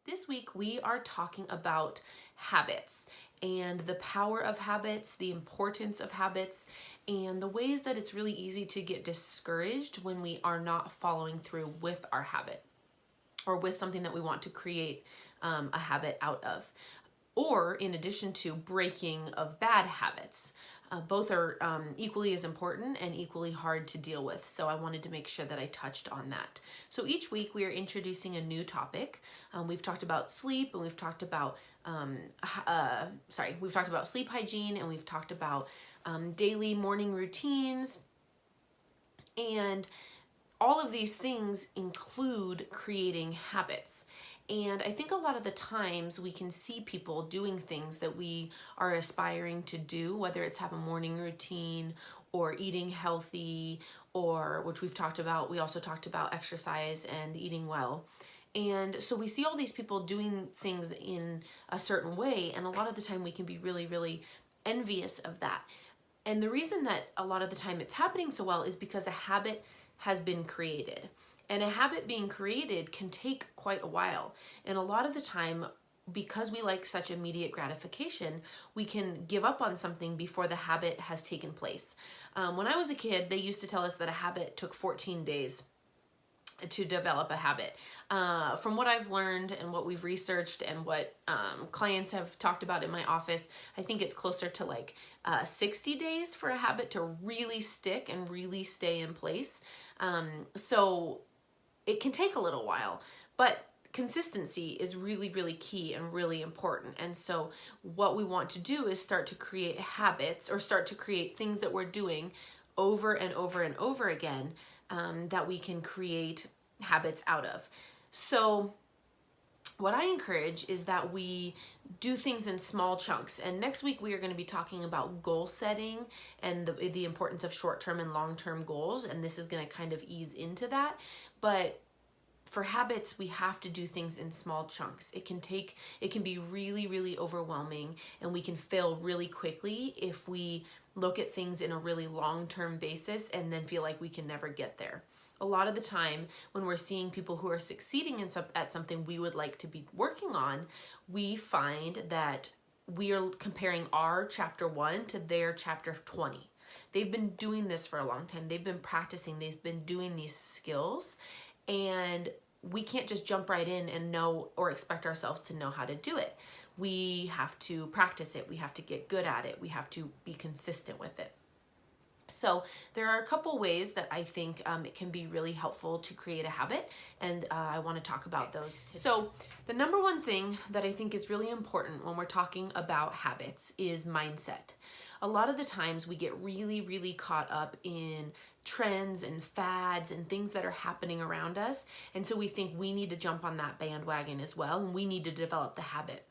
This week we are talking about habits and the power of habits, the importance of habits, and the ways that it's really easy to get discouraged when we are not following through with our habit or with something that we want to create a habit out of, or in addition to breaking of bad habits. Both are equally as important and equally hard to deal with. So I wanted to make sure that I touched on that. So each week we are introducing a new topic. We've talked about sleep, and we've talked about we've talked about sleep hygiene, and we've talked about daily morning routines, and all of these things include creating habits. And I think a lot of the times we can see people doing things that we are aspiring to do, whether it's have a morning routine or eating healthy, or which we've talked about. We also talked about exercise and eating well. And so we see all these people doing things in a certain way, and a lot of the time we can be really, really envious of that. And the reason that a lot of the time it's happening so well is because a habit has been created. And a habit being created can take quite a while. And a lot of the time, because we like such immediate gratification, we can give up on something before the habit has taken place. When I was a kid, they used to tell us that a habit took 14 days to develop a habit. From what I've learned and what we've researched and what clients have talked about in my office, I think it's closer to like 60 days for a habit to really stick and really stay in place. So it can take a little while, but consistency is really, really key and really important. And so what we want to do is start to create habits, or start to create things that we're doing over and over and over again, that we can create habits out of. So what I encourage is that we do things in small chunks. And next week we are going to be talking about goal setting and the importance of short-term and long-term goals. And this is going to kind of ease into that. But for habits, we have to do things in small chunks. It can be really, really overwhelming, and we can fail really quickly if we look at things in a really long-term basis and then feel like we can never get there. A lot of the time when we're seeing people who are succeeding at something we would like to be working on, we find that we are comparing our chapter 1 to their chapter 20. They've been doing this for a long time. They've been practicing. They've been doing these skills, and we can't just jump right in and know or expect ourselves to know how to do it. We have to practice it. We have to get good at it. We have to be consistent with it. So there are a couple ways that I think it can be really helpful to create a habit, and I want to talk about those today. So the number one thing that I think is really important when we're talking about habits is mindset. A lot of the times we get really, really caught up in trends and fads and things that are happening around us, and so we think we need to jump on that bandwagon as well, and we need to develop the habit.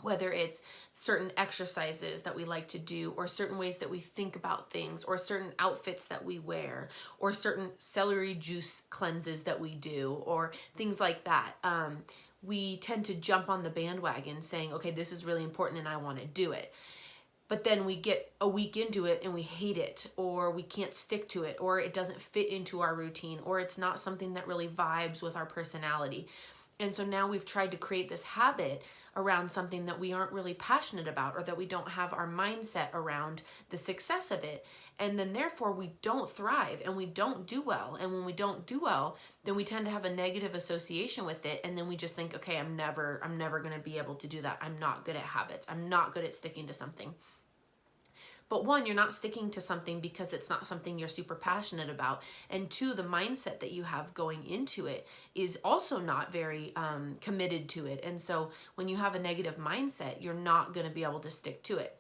Whether it's certain exercises that we like to do, or certain ways that we think about things, or certain outfits that we wear, or certain celery juice cleanses that we do, or things like that. We tend to jump on the bandwagon saying, okay, this is really important and I want to do it. But then we get a week into it and we hate it, or we can't stick to it, or it doesn't fit into our routine, or it's not something that really vibes with our personality. And so now we've tried to create this habit around something that we aren't really passionate about, or that we don't have our mindset around the success of it. And then therefore we don't thrive and we don't do well. And when we don't do well, then we tend to have a negative association with it. And then we just think, okay, I'm never going to be able to do that. I'm not good at habits. I'm not good at sticking to something. But one, you're not sticking to something because it's not something you're super passionate about. And two, the mindset that you have going into it is also not very committed to it. And so when you have a negative mindset, you're not going to be able to stick to it.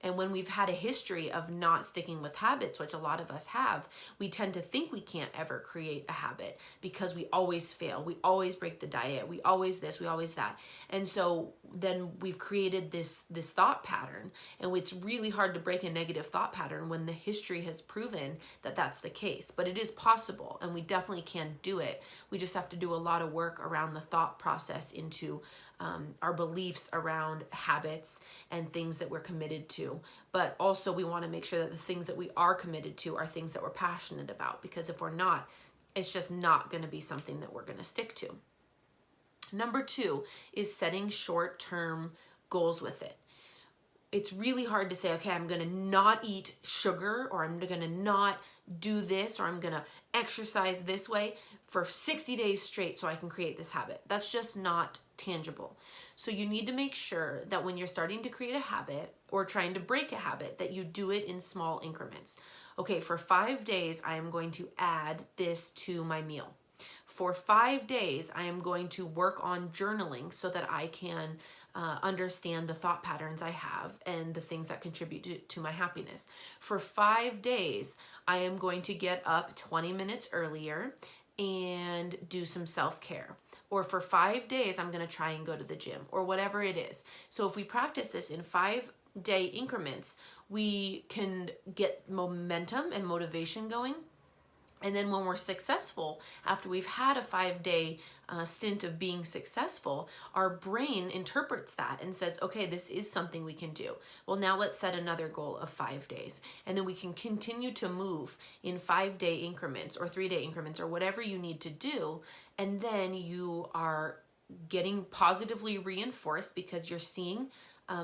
And when we've had a history of not sticking with habits, which a lot of us have, we tend to think we can't ever create a habit because we always fail. We always break the diet. We always this, we always that. And so then we've created this thought pattern, and it's really hard to break a negative thought pattern when the history has proven that that's the case. But it is possible, and we definitely can do it. We just have to do a lot of work around the thought process into our beliefs around habits and things that we're committed to. But also we want to make sure that the things that we are committed to are things that we're passionate about, because if we're not, it's just not going to be something that we're going to stick to. Number 2 is setting short-term goals with it. It's really hard to say, okay, I'm gonna not eat sugar, or I'm gonna not do this, or I'm gonna exercise this way for 60 days straight so I can create this habit. That's just not tangible. So you need to make sure that when you're starting to create a habit or trying to break a habit, that you do it in small increments. Okay, for 5 days, I am going to add this to my meal. For 5 days, I am going to work on journaling so that I can understand the thought patterns I have and the things that contribute to my happiness. For 5 days, I am going to get up 20 minutes earlier and do some self-care. Or for 5 days, I'm going to try and go to the gym, or whatever it is. So if we practice this in 5-day increments, we can get momentum and motivation going. And then when we're successful, after we've had a 5-day stint of being successful, our brain interprets that and says, okay, this is something we can do. Well, now let's set another goal of 5 days. And then we can continue to move in 5-day increments or 3-day increments or whatever you need to do. And then you are getting positively reinforced because you're seeing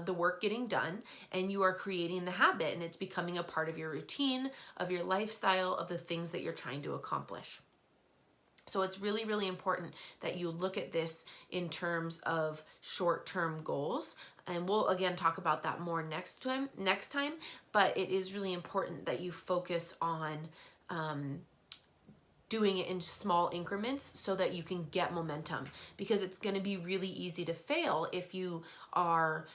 the work getting done, and you are creating the habit, and it's becoming a part of your routine, of your lifestyle, of the things that you're trying to accomplish. So it's really, really important that you look at this in terms of short-term goals. And we'll again talk about that more next time, but it is really important that you focus on doing it in small increments so that you can get momentum, because it's going to be really easy to fail if you are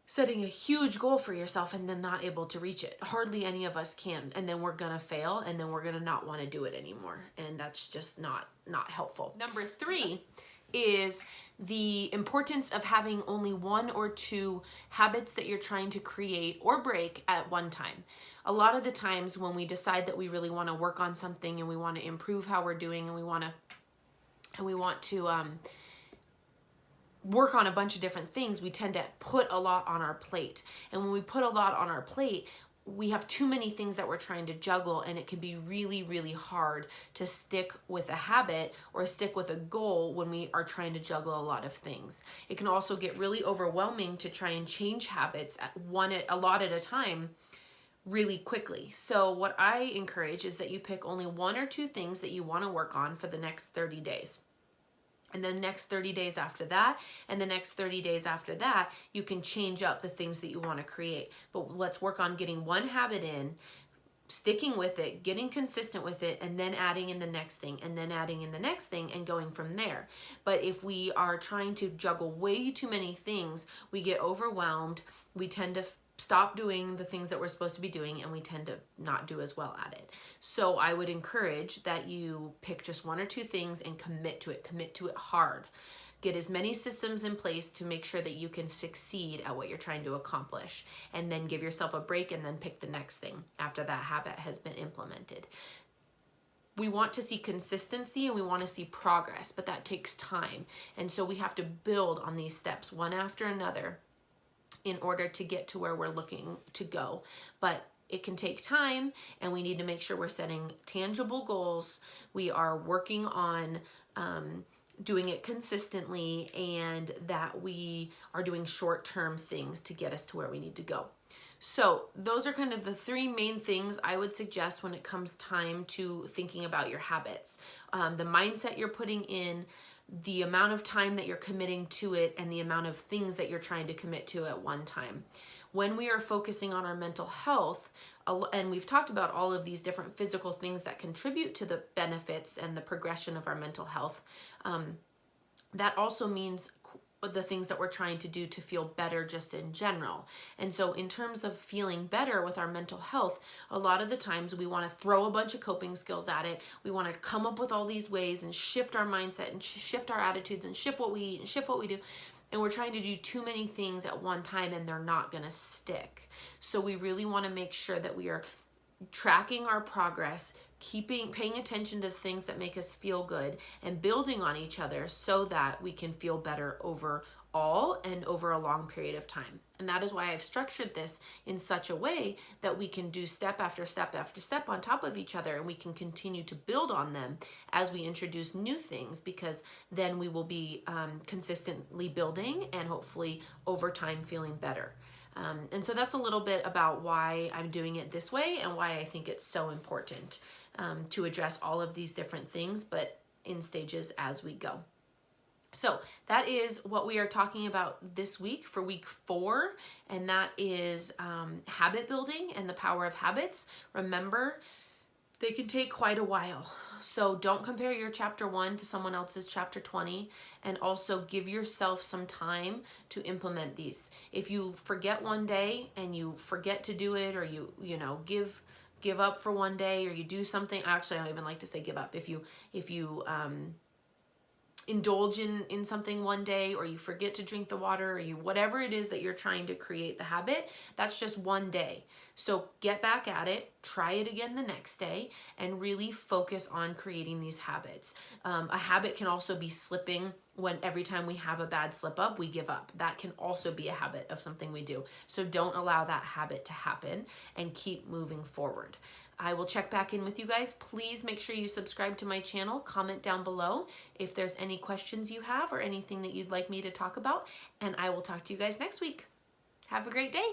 setting a huge goal for yourself and then not able to reach it. Hardly any of us can, and then we're gonna fail, and then we're gonna not want to do it anymore, and that's just not helpful. Number 3 is the importance of having only 1 or 2 habits that you're trying to create or break at one time. A lot of the times when we decide that we really want to work on something and we want to improve how we're doing, and we want to work on a bunch of different things, we tend to put a lot on our plate. And when we put a lot on our plate, we have too many things that we're trying to juggle, and it can be really, really hard to stick with a habit or stick with a goal when we are trying to juggle a lot of things. It can also get really overwhelming to try and change habits a lot at a time really quickly. So what I encourage is that you pick only 1 or 2 things that you want to work on for the next 30 days. And then the next 30 days after that, and the next 30 days after that, you can change up the things that you want to create. But let's work on getting one habit in, sticking with it, getting consistent with it, and then adding in the next thing, and then adding in the next thing, and going from there. But if we are trying to juggle way too many things, we get overwhelmed, we tend to stop doing the things that we're supposed to be doing, and we tend to not do as well at it. So I would encourage that you pick just 1 or 2 things and commit to it hard. Get as many systems in place to make sure that you can succeed at what you're trying to accomplish, and then give yourself a break and then pick the next thing after that habit has been implemented. We want to see consistency and we want to see progress, but that takes time. And so we have to build on these steps one after another in order to get to where we're looking to go. But it can take time, and we need to make sure we're setting tangible goals. We are working on doing it consistently, and that we are doing short-term things to get us to where we need to go. So those are kind of the 3 main things I would suggest when it comes time to thinking about your habits. The mindset you're putting in, the amount of time that you're committing to it, and the amount of things that you're trying to commit to at one time. When we are focusing on our mental health, and we've talked about all of these different physical things that contribute to the benefits and the progression of our mental health, that also means the things that we're trying to do to feel better just in general. And so in terms of feeling better with our mental health, a lot of the times we want to throw a bunch of coping skills at it. We want to come up with all these ways and shift our mindset and shift our attitudes and shift what we eat and shift what we do. And we're trying to do too many things at one time, and they're not going to stick. So we really want to make sure that we are tracking our progress, paying attention to things that make us feel good, and building on each other so that we can feel better over all and over a long period of time. And that is why I've structured this in such a way that we can do step after step after step on top of each other, and we can continue to build on them as we introduce new things, because then we will be consistently building and hopefully over time feeling better. And so that's a little bit about why I'm doing it this way and why I think it's so important to address all of these different things, but in stages as we go. So that is what we are talking about this week for week 4, and that is habit building and the power of habits. Remember, they can take quite a while. So don't compare your chapter 1 to someone else's chapter 20, and also give yourself some time to implement these. If you forget one day and you forget to do it, or you give up for one day, or you do something, actually I don't even like to say give up. If you indulge in something one day, or you forget to drink the water, or you whatever it is that you're trying to create the habit, that's just one day. So get back at it, try it again the next day, and really focus on creating these habits. A habit can also be slipping. When every time we have a bad slip up, we give up. That can also be a habit of something we do. So don't allow that habit to happen, and keep moving forward. I will check back in with you guys. Please make sure you subscribe to my channel. Comment down below if there's any questions you have or anything that you'd like me to talk about. And I will talk to you guys next week. Have a great day.